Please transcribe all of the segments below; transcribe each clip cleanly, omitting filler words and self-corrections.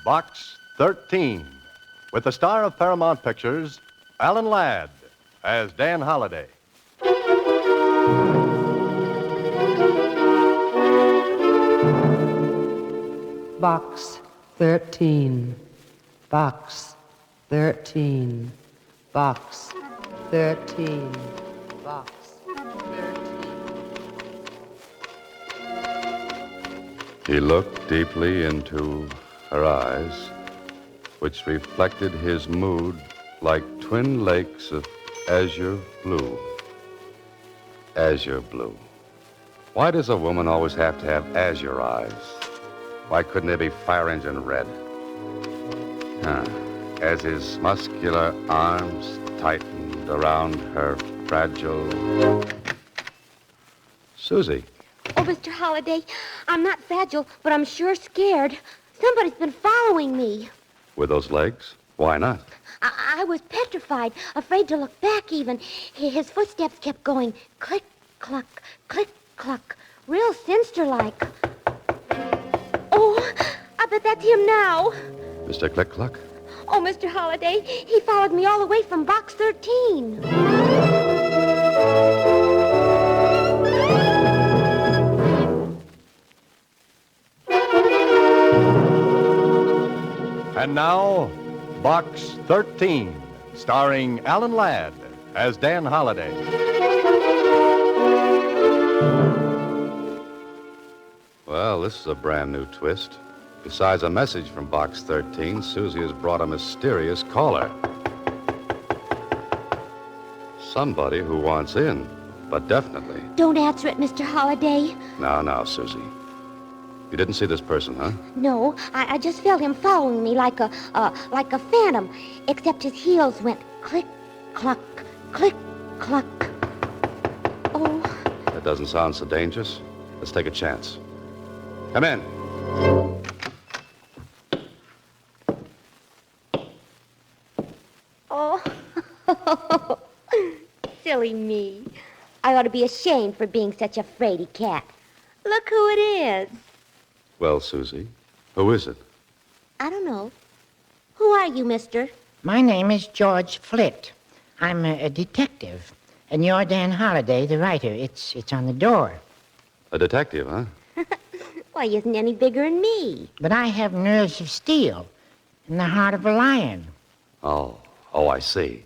Box 13, with the star of Paramount Pictures, Alan Ladd, as Dan Holliday. Box 13. Box 13. Box 13. Box 13. He looked deeply into her eyes, which reflected his mood like twin lakes of azure blue. Azure blue. Why does a woman always have to have azure eyes? Why couldn't they be fire engine red? As his muscular arms tightened around her fragile... Susie. Oh, Mr. Holliday, I'm not fragile, but I'm sure scared. Somebody's been following me. With those legs? Why not? I was petrified, afraid to look back even. His footsteps kept going click, cluck, click, cluck, real sinister-like. Oh, I bet that's him now. Mr. Click-Cluck? Oh, Mr. Holliday, he followed me all the way from Box 13. And now, Box 13, starring Alan Ladd as Dan Holliday. Well, this is a brand new twist. Besides a message from Box 13, Susie has brought a mysterious caller. Somebody who wants in, but definitely. Don't answer it, Mr. Holliday. Now, Susie. You didn't see this person, huh? No, I just felt him following me like a phantom, except his heels went click, cluck, click, cluck. Oh. That doesn't sound so dangerous. Let's take a chance. Come in. Oh. Silly me. I ought to be ashamed for being such a fraidy cat. Look who it is. Well, Susie, who is it? I don't know. Who are you, mister? My name is George Flitt. I'm a detective. And you're Dan Holliday, the writer. It's on the door. A detective, huh? Why, he isn't any bigger than me. But I have nerves of steel and the heart of a lion. Oh, I see.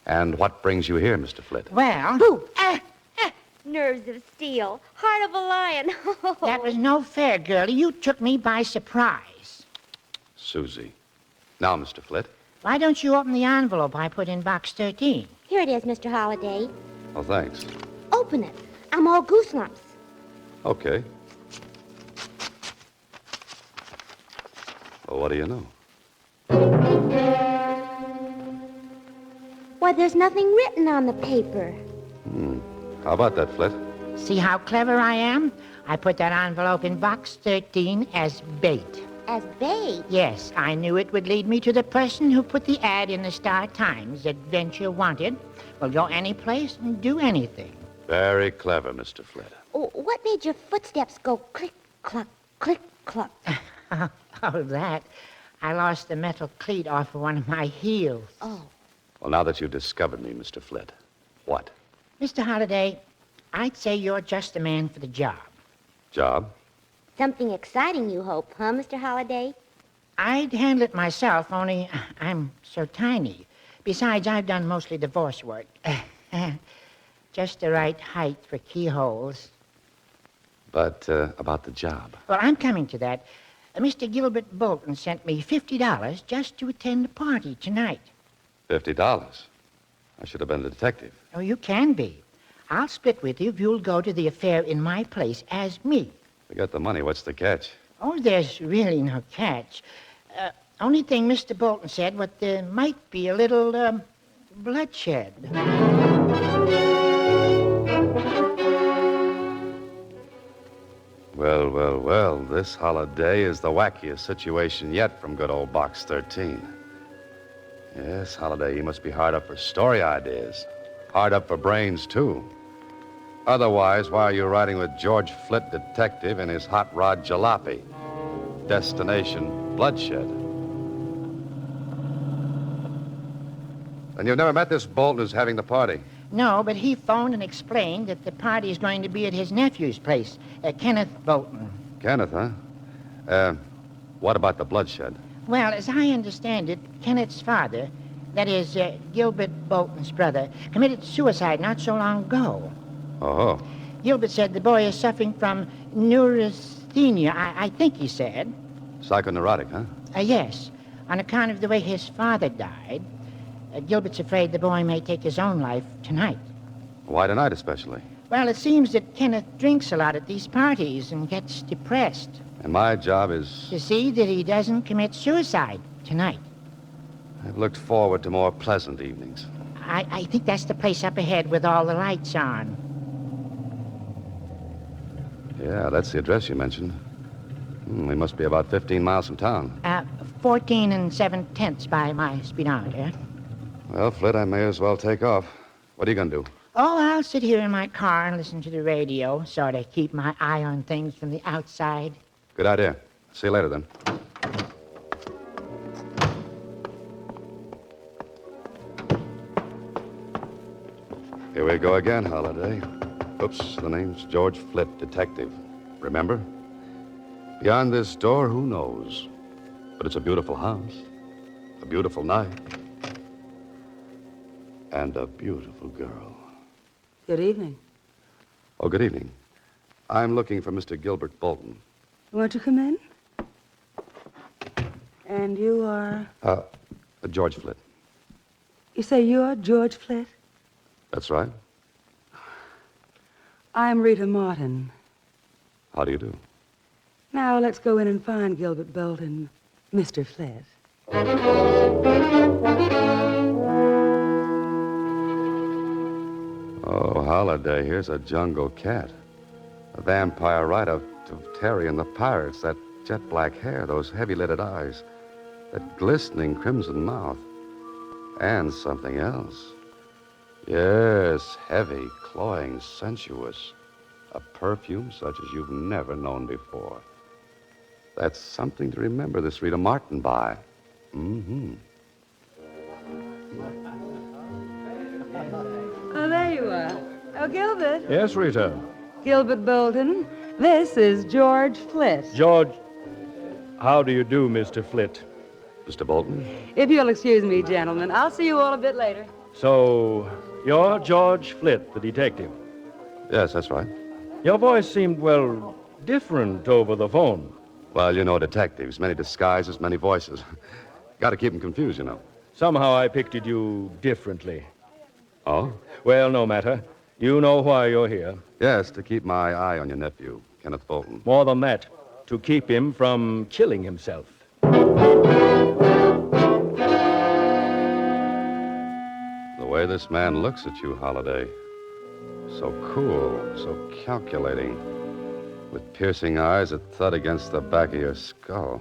And what brings you here, Mr. Flitt? Well... Who? Nerves of steel, heart of a lion. That was no fair, girlie. You took me by surprise. Susie. Now, Mr. Flitt. Why don't you open the envelope I put in Box 13? Here it is, Mr. Holliday. Oh, thanks. Open it. I'm all gooselumps. Okay. Well, what do you know? Why, there's nothing written on the paper. How about that, Flitt? See how clever I am? I put that envelope in Box 13 as bait. As bait? Yes, I knew it would lead me to the person who put the ad in the Star Times, Adventure Wanted. Will go any place and do anything. Very clever, Mr. Flitt. Oh, what made your footsteps go click, cluck, click, cluck? Oh, that. I lost the metal cleat off of one of my heels. Oh. Well, now that you've discovered me, Mr. Flitt, what? Mr. Holliday, I'd say you're just the man for the job. Job? Something exciting, you hope, huh, Mr. Holliday? I'd handle it myself, only I'm so tiny. Besides, I've done mostly divorce work. Just the right height for keyholes. But about the job. Well, I'm coming to that. Mr. Gilbert Bolton sent me $50 just to attend the party tonight. $50? I should have been a detective. Oh, you can be. I'll split with you if you'll go to the affair in my place as me. We got the money. What's the catch? Oh, there's really no catch. Only thing Mr. Bolton said, what there might be a little, bloodshed. Well, this holiday is the wackiest situation yet from good old Box 13. Yes, Holiday, you must be hard up for story ideas. Hard up for brains, too. Otherwise, why are you riding with George Flitt, detective, in his hot rod jalopy? Destination, bloodshed. And you've never met this Bolton who's having the party? No, but he phoned and explained that the party is going to be at his nephew's place, Kenneth Bolton. Kenneth, huh? What about the bloodshed? Well, as I understand it, Kenneth's father, that is, Gilbert Bolton's brother, committed suicide not so long ago. Oh. Gilbert said the boy is suffering from neurasthenia, I think he said. Psychoneurotic, huh? Yes, on account of the way his father died. Gilbert's afraid the boy may take his own life tonight. Why tonight, especially? Well, it seems that Kenneth drinks a lot at these parties and gets depressed. And my job is... To see that he doesn't commit suicide tonight. I've looked forward to more pleasant evenings. I think that's the place up ahead with all the lights on. Yeah, that's the address you mentioned. We must be about 15 miles from town. 14 7/10 by my speedometer. Well, Flit, I may as well take off. What are you going to do? Oh, I'll sit here in my car and listen to the radio, sort of keep my eye on things from the outside. Good idea. See you later, then. Here we go again, Holiday. Oops, the name's George Flit, detective. Remember? Beyond this door, who knows? But it's a beautiful house, a beautiful night, and a beautiful girl. Good evening. Oh, good evening. I'm looking for Mr. Gilbert Bolton. Won't you come in? And you are... George Flit. You say you're George Flit? That's right. I'm Rita Martin. How do you do? Now, let's go in and find Gilbert Bolton, Mr. Flit. Oh, Holiday, here's a jungle cat. A vampire right out of Terry and the Pirates. That jet black hair, those heavy-lidded eyes, that glistening crimson mouth. And something else. Yes, heavy, cloying, sensuous. A perfume such as you've never known before. That's something to remember this Rita Martin by. Mm-hmm. Oh, there you are. Oh, Gilbert. Yes, Rita. Gilbert Bolton. This is George Flit. George, how do you do, Mr. Flit? Mr. Bolton? If you'll excuse me, gentlemen, I'll see you all a bit later. So, you're George Flit, the detective. Yes, that's right. Your voice seemed, well, different over the phone. Well, you know detectives. Many disguises, many voices. Got to keep them confused, you know. Somehow I pictured you differently. Oh? Well, no matter. You know why you're here. Yes, to keep my eye on your nephew, Kenneth Bolton. More than that, to keep him from killing himself. The way this man looks at you, Holiday. So cool, so calculating. With piercing eyes that thud against the back of your skull.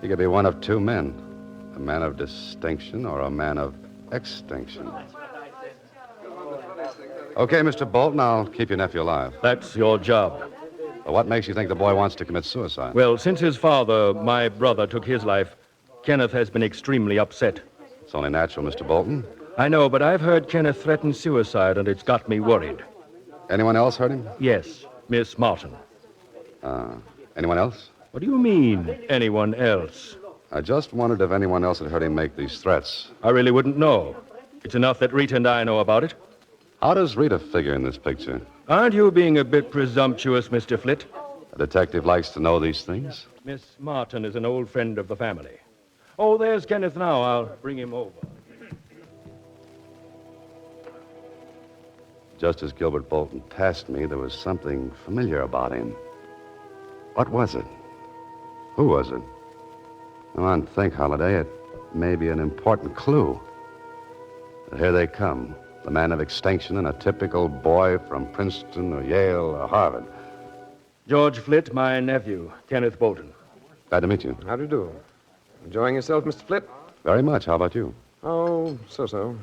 He could be one of two men. A man of distinction or a man of extinction. Okay, Mr. Bolton, I'll keep your nephew alive. That's your job. But what makes you think the boy wants to commit suicide? Well, since his father, my brother, took his life, Kenneth has been extremely upset. It's only natural, Mr. Bolton. I know, but I've heard Kenneth threaten suicide, and it's got me worried. Anyone else heard him? Yes, Miss Martin. Anyone else? What do you mean, anyone else? I just wondered if anyone else had heard him make these threats. I really wouldn't know. It's enough that Rita and I know about it. How does Rita figure in this picture? Aren't you being a bit presumptuous, Mr. Flit? A detective likes to know these things? Miss Martin is an old friend of the family. Oh, there's Kenneth now. I'll bring him over. Just as Gilbert Bolton passed me, there was something familiar about him. What was it? Who was it? Come on, think, Holiday. It may be an important clue. But here they come. The man of extinction and a typical boy from Princeton or Yale or Harvard. George Flit, my nephew, Kenneth Bolton. Glad to meet you. How do you do? Enjoying yourself, Mr. Flit? Very much. How about you? Oh, so.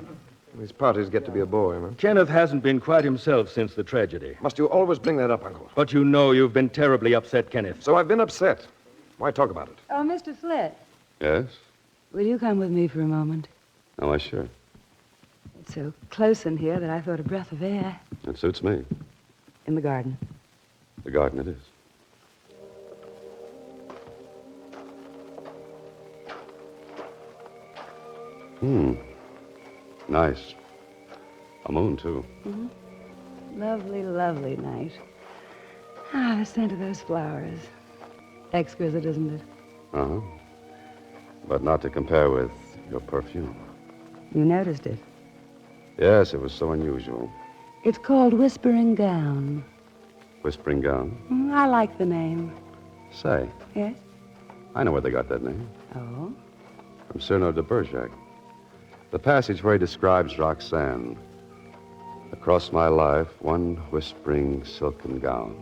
These parties get to be a bore, huh? Kenneth hasn't been quite himself since the tragedy. Must you always bring that up, Uncle? But you know you've been terribly upset, Kenneth. So I've been upset. Why talk about it? Oh, Mr. Flit, Yes? will you come with me for a moment? Oh, why, sure. It's so close in here that I thought a breath of air. It suits me. In the garden. The garden it is. Nice. A moon, too. Lovely, lovely night. Ah, the scent of those flowers. Exquisite, isn't it? Uh-huh. But not to compare with your perfume. You noticed it. Yes, it was so unusual. It's called Whispering Gown. Whispering Gown. I like the name. Say, Yes? I know where they got that name. Oh? From Cyrano de Bergerac. The passage where he describes Roxanne. Across my life, one whispering silken gown.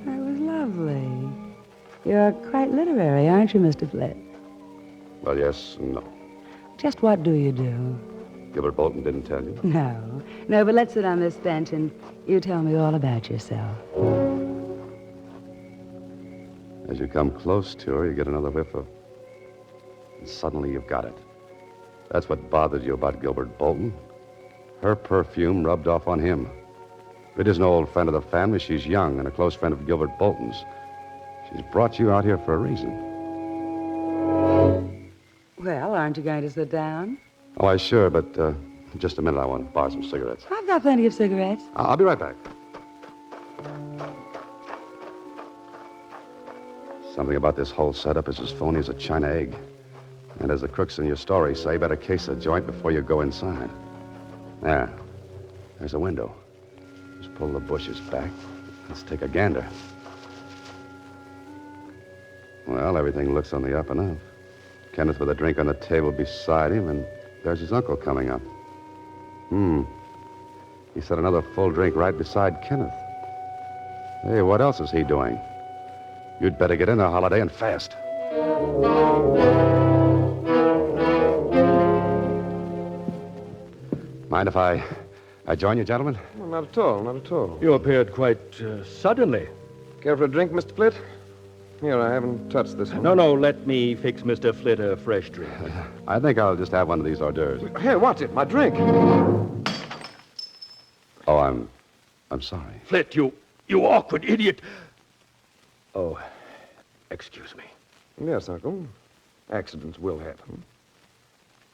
That was lovely. You're quite literary, aren't you, Mr. Flett? Well, yes and no. Just what do you do? Gilbert Bolton didn't tell you. No. No, but let's sit on this bench and you tell me all about yourself. As you come close to her, you get another whiff of... And suddenly you've got it. That's what bothered you about Gilbert Bolton. Her perfume rubbed off on him. It is an old friend of the family. She's young and a close friend of Gilbert Bolton's. She's brought you out here for a reason. Well, aren't you going to sit down? Oh, I sure, but just a minute. I want to borrow some cigarettes. I've got plenty of cigarettes. I'll be right back. Something about this whole setup is as phony as a China egg. And as the crooks in your story say, better case a joint before you go inside. There. There's a window. Just pull the bushes back. Let's take a gander. Well, everything looks on the up and up. Kenneth with a drink on the table beside him, and there's his uncle coming up. He set another full drink right beside Kenneth. Hey, what else is he doing? You'd better get in there, Holiday, and fast. Mind if I join you, gentlemen? Well, not at all, not at all. You appeared quite suddenly. Care for a drink, Mr. Flint? Here, I haven't touched this one. No, let me fix Mr. Flitt a fresh drink. I think I'll just have one of these hors d'oeuvres. Here, watch it, my drink. Oh, I'm sorry. Flitt, you awkward idiot. Oh, excuse me. Yes, Uncle. Accidents will happen.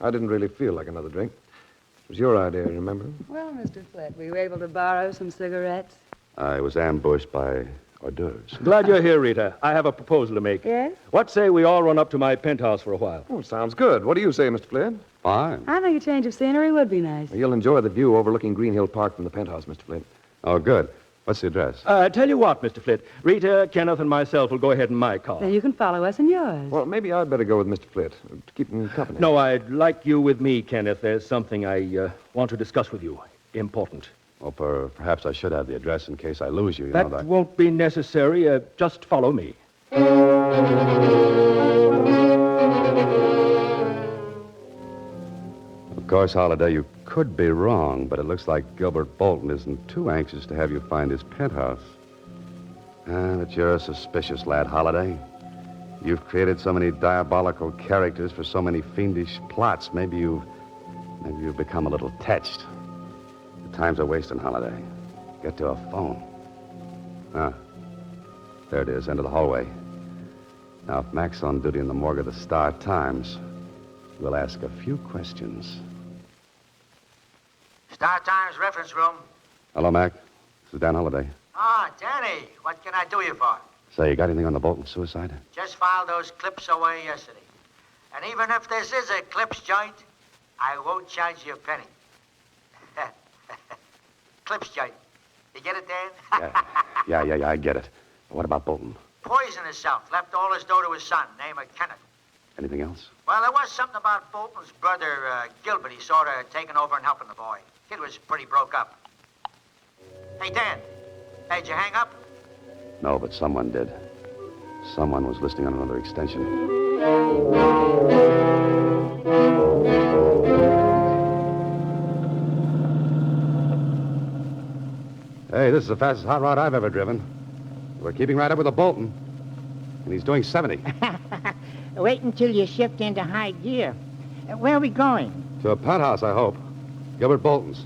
I didn't really feel like another drink. It was your idea, remember? Well, Mr. Flett, were you able to borrow some cigarettes? I was ambushed by hors d'oeuvres. Glad you're here, Rita. I have a proposal to make. Yes? What say we all run up to my penthouse for a while? Oh, sounds good. What do you say, Mr. Flint? Fine. I think a change of scenery would be nice. You'll enjoy the view overlooking Green Hill Park from the penthouse, Mr. Flint. Oh, good. What's the address? Tell you what, Mr. Flitt. Rita, Kenneth, and myself will go ahead in my car. Then you can follow us in yours. Well, maybe I'd better go with Mr. Flint to keep him company. No, I'd like you with me, Kenneth. There's something I want to discuss with you. Important. Well, perhaps I should have the address in case I lose you. That won't be necessary. Just follow me. Of course, Holiday, you could be wrong, but it looks like Gilbert Bolton isn't too anxious to have you find his penthouse. But you're a suspicious lad, Holiday. You've created so many diabolical characters for so many fiendish plots. Maybe you've become a little touched. The time's a wasting, Holiday. Get to a phone. There it is, end of the hallway. Now, if Mac's on duty in the morgue of the Star-Times, we'll ask a few questions. Star Times reference room. Hello, Mac. This is Dan Holiday. Ah, Danny, what can I do you for? Say, you got anything on the Bolton suicide? Just filed those clips away yesterday. And even if this is a clips joint, I won't charge you a penny. Clips joint. You get it, Dan? Yeah, I get it. But what about Bolton? Poisoned himself. Left all his dough to his son, name of Kenneth. Anything else? Well, there was something about Bolton's brother, Gilbert. He sort of taking over and helping the boy. Kid was pretty broke up. Hey, Dan. Hey, did you hang up? No, but someone did. Someone was listening on another extension. Hey, this is the fastest hot rod I've ever driven. We're keeping right up with the Bolton. And he's doing 70. Wait until you shift into high gear. Where are we going? To a penthouse, I hope. Gilbert Bolton's.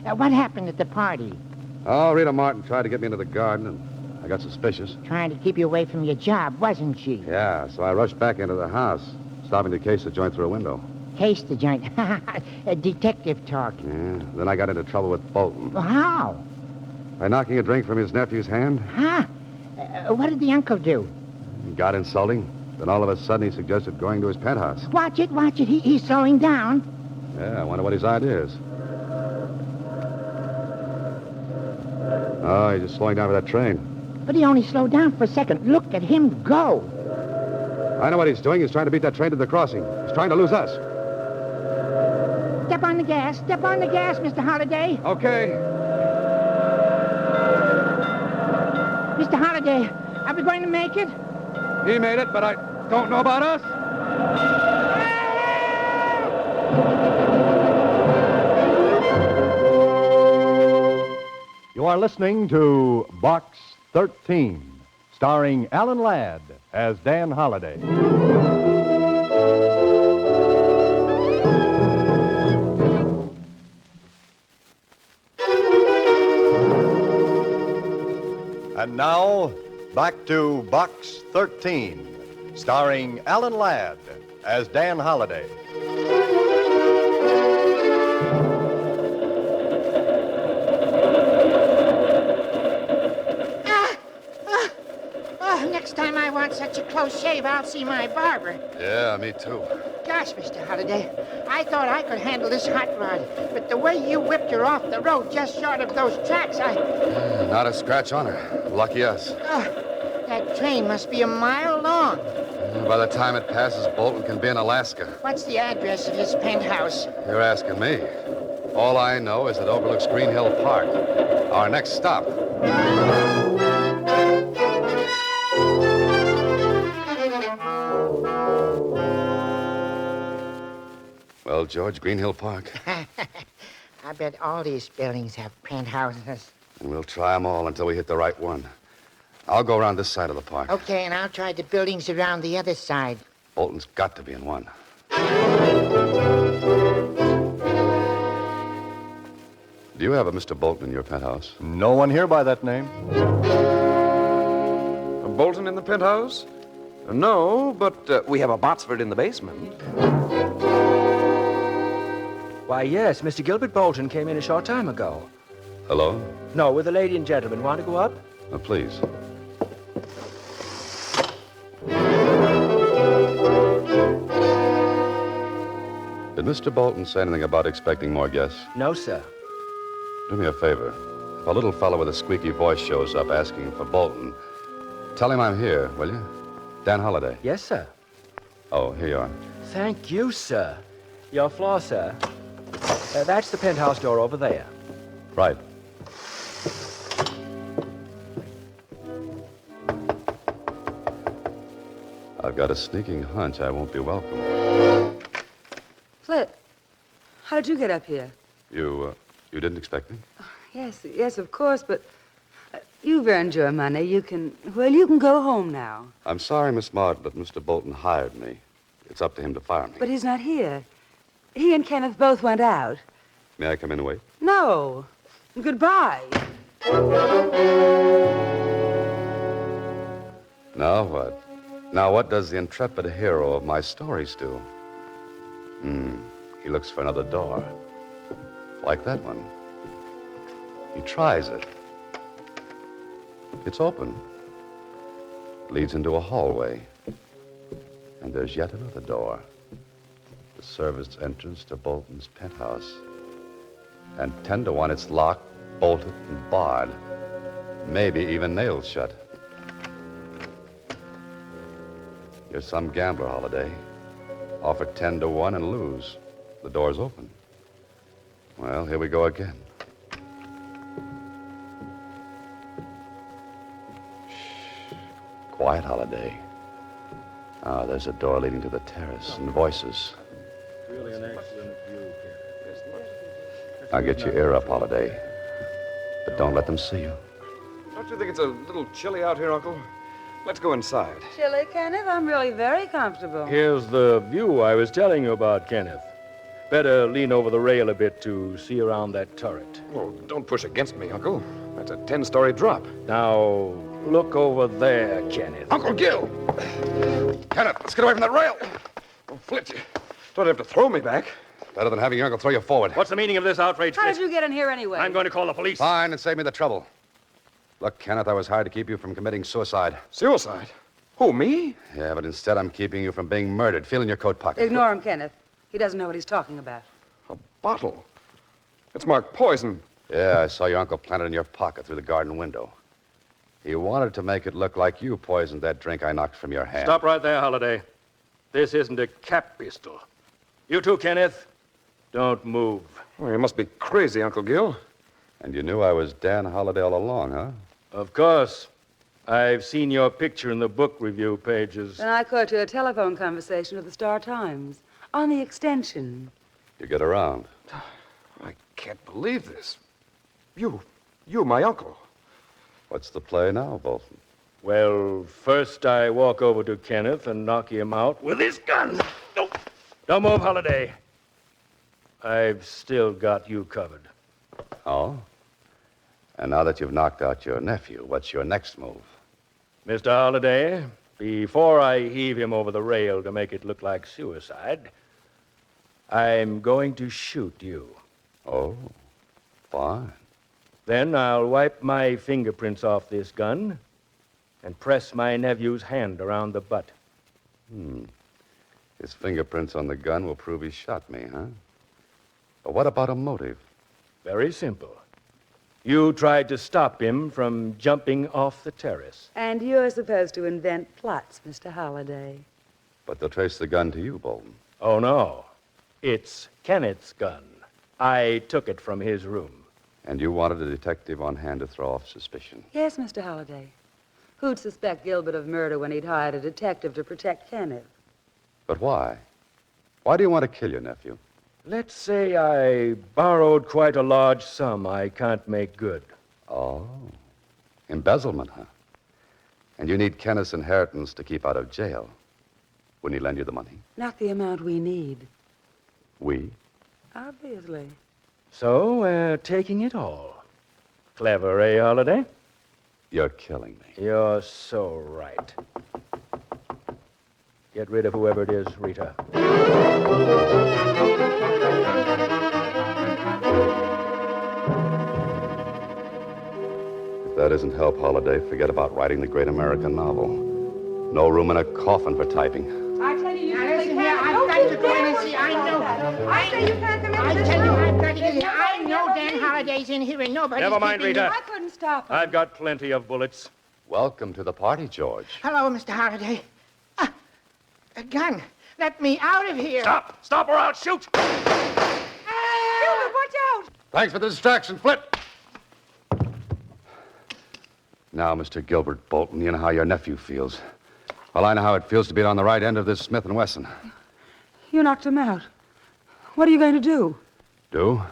What happened at the party? Oh, Rita Martin tried to get me into the garden, and I got suspicious. Trying to keep you away from your job, wasn't she? Yeah, so I rushed back into the house, stopping to case the joint through a window. Case the joint. A detective talk. Yeah, then I got into trouble with Bolton. Well, how? By knocking a drink from his nephew's hand. Huh? What did the uncle do? He got insulting. Then all of a sudden he suggested going to his penthouse. Watch it. He's slowing down. Yeah, I wonder what his idea is. Oh, he's just slowing down for that train. But he only slowed down for a second. Look at him go. I know what he's doing. He's trying to beat that train to the crossing. He's trying to lose us. Step on the gas, Mr. Holliday. Okay. Mr. Holliday, are we going to make it? He made it, but I don't know about us. You are listening to Box 13, starring Alan Ladd as Dan Holliday. And now, back to Box 13, starring Alan Ladd as Dan Holliday. Next time I want such a close shave, I'll see my barber. Yeah, me too. Gosh, Mr. Holliday, I thought I could handle this hot rod, but the way you whipped her off the road just short of those tracks, Not a scratch on her. Lucky us. that train must be a mile long. By the time it passes, Bolton can be in Alaska. What's the address of his penthouse? You're asking me. All I know is it overlooks Green Hill Park. Our next stop. Well, George, Green Hill Park. I bet all these buildings have penthouses. And we'll try them all until we hit the right one. I'll go around this side of the park. Okay, and I'll try the buildings around the other side. Bolton's got to be in one. Do you have a Mr. Bolton in your penthouse? No one here by that name. A Bolton in the penthouse? No, but we have a Botsford in the basement. Why, yes, Mr. Gilbert Bolton came in a short time ago. Hello? No, with a lady and gentleman. Want to go up? Please. Did Mr. Bolton say anything about expecting more guests? No, sir. Do me a favor. If a little fellow with a squeaky voice shows up asking for Bolton, tell him I'm here, will you? Dan Holliday. Yes, sir. Oh, here you are. Thank you, sir. Your floor, sir. That's the penthouse door over there. Right. I've got a sneaking hunch I won't be welcome. Flip, how did you get up here? You didn't expect me? Yes, of course, but you've earned your money. You can go home now. I'm sorry, Miss Martin, but Mr. Bolton hired me. It's up to him to fire me. But he's not here. He and Kenneth both went out. May I come in and wait? No. Goodbye. Now what? Now what does the intrepid hero of my stories do? He looks for another door. Like that one. He tries it. It's open. Leads into a hallway. And there's yet another door. The servants' entrance to Bolton's penthouse. And 10 to 1, it's locked, bolted, and barred. Maybe even nailed shut. You're some gambler, Holliday. Offer 10 to 1 and lose. The door's open. Well, here we go again. Shh. Quiet, Holliday. Ah, there's a door leading to the terrace and voices. Really an excellent view, Now get your ear up, Holliday. But don't let them see you. Don't you think it's a little chilly out here, Uncle? Let's go inside. Chilly, Kenneth? I'm really very comfortable. Here's the view I was telling you about, Kenneth. Better lean over the rail a bit to see around that turret. Oh, don't push against me, Uncle. That's a 10-story drop. Now, look over there, Kenneth. Uncle Gil! Kenneth, let's get away from that rail. Oh, Flit, you don't have to throw me back. Better than having your uncle throw you forward. What's the meaning of this outrage, How Flit? did you get in here anyway? I'm going to call the police. Fine, and save me the trouble. Look, Kenneth, I was hired to keep you from committing suicide. Suicide? Who, me? Yeah, but instead I'm keeping you from being murdered. Feel in your coat pocket. Ignore him, Kenneth. He doesn't know what he's talking about. A bottle. It's marked poison. Yeah, I saw your uncle plant it in your pocket through the garden window. He wanted to make it look like you poisoned that drink I knocked from your hand. Stop right there, Holliday. This isn't a cap pistol. You too, Kenneth. Don't move. Oh, you must be crazy, Uncle Gil. And you knew I was Dan Holliday all along, huh? Of course. I've seen your picture in the book review pages. Then I caught you a telephone conversation with the Star Times on the extension. You get around. I can't believe this. You, my uncle. What's the play now, Bolton? Well, first I walk over to Kenneth and knock him out with his gun. No. Don't move, Holliday. I've still got you covered. Oh? And now that you've knocked out your nephew, what's your next move? Mr. Holliday, before I heave him over the rail to make it look like suicide, I'm going to shoot you. Oh, fine. Then I'll wipe my fingerprints off this gun and press my nephew's hand around the butt. His fingerprints on the gun will prove he shot me, huh? But what about a motive? Very simple. You tried to stop him from jumping off the terrace. And you're supposed to invent plots, Mr. Holliday. But they'll trace the gun to you, Bolton. Oh, no. It's Kenneth's gun. I took it from his room. And you wanted a detective on hand to throw off suspicion. Yes, Mr. Holliday. Who'd suspect Gilbert of murder when he'd hired a detective to protect Kenneth? But why? Why do you want to kill your nephew? Let's say I borrowed quite a large sum I can't make good. Oh, embezzlement, huh? And you need Kenneth's inheritance to keep out of jail. Wouldn't he lend you the money? Not the amount we need. We? Obviously. So we're taking it all. Clever, eh, Holliday? You're killing me. You're so right. Get rid of whoever it is, Rita. If that isn't help, Holliday, forget about writing the great American novel. No room in a coffin for typing. I tell you, Now listen here, I've got to go in and see. I know. I say you can't come I into this tell you, room. I've got to get here. I know Dan Holliday's in here and nobody's Never mind, keeping Rita. me. I couldn't stop him. I've got plenty of bullets. Welcome to the party, George. Hello, Mr. Holliday. A gun. Let me out of here. Stop! Stop or I'll shoot! Gilbert, watch out! Thanks for the distraction, Flit. Now, Mr. Gilbert Bolton, you know how your nephew feels. Well, I know how it feels to be on the right end of this Smith & Wesson. You knocked him out. What are you going to do? Do?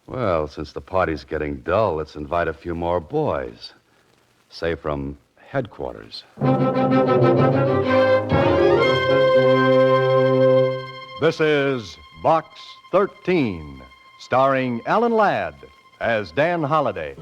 Well, since the party's getting dull, let's invite a few more boys. Say from headquarters. This is Box 13, starring Alan Ladd as Dan Holliday.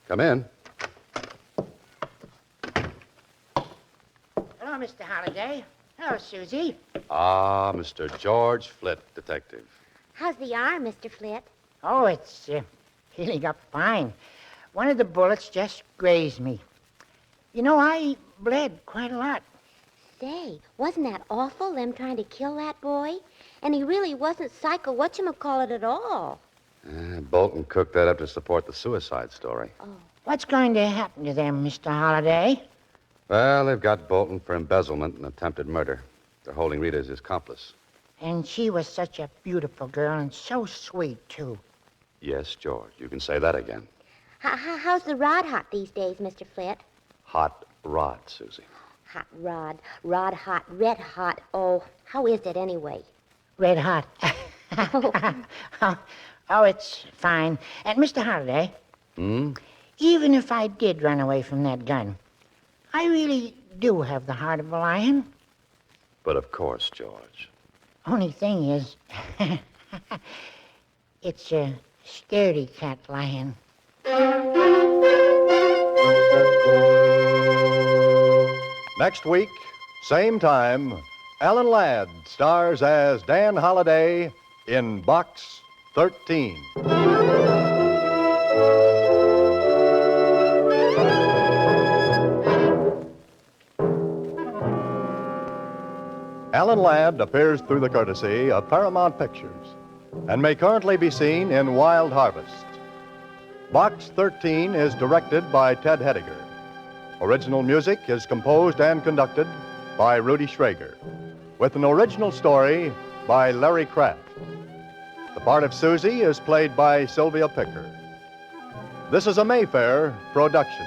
Come in. Hello, Mr. Holliday. Hello, Susie. Ah, Mr. George Flit, detective. How's the arm, Mr. Flit? Oh, it's healing up fine. One of the bullets just grazed me. You know, I bled quite a lot. Say, wasn't that awful, them trying to kill that boy? And he really wasn't psycho whatchamacallit at all. Bolton cooked that up to support the suicide story. What's going to happen to them, Mr. Holliday? Well, they've got Bolton for embezzlement and attempted murder. They're holding Rita as his accomplice. And she was such a beautiful girl and so sweet, too. Yes, George, you can say that again. How's the rod hot these days, Mr. Flit? Hot rod, Susie. Hot rod, rod hot, red hot. Oh, how is it anyway? Red hot. Oh, it's fine. And Mr. Holliday, even if I did run away from that gun, I really do have the heart of a lion. But of course, George. Only thing is, it's a scaredy cat lion. Next week, same time, Alan Ladd stars as Dan Holliday in Box 13. Alan Ladd appears through the courtesy of Paramount Pictures and may currently be seen in Wild Harvest. Box 13 is directed by Ted Hediger. Original music is composed and conducted by Rudy Schrager, with an original story by Larry Kraft. The part of Susie is played by Sylvia Picker. This is a Mayfair production.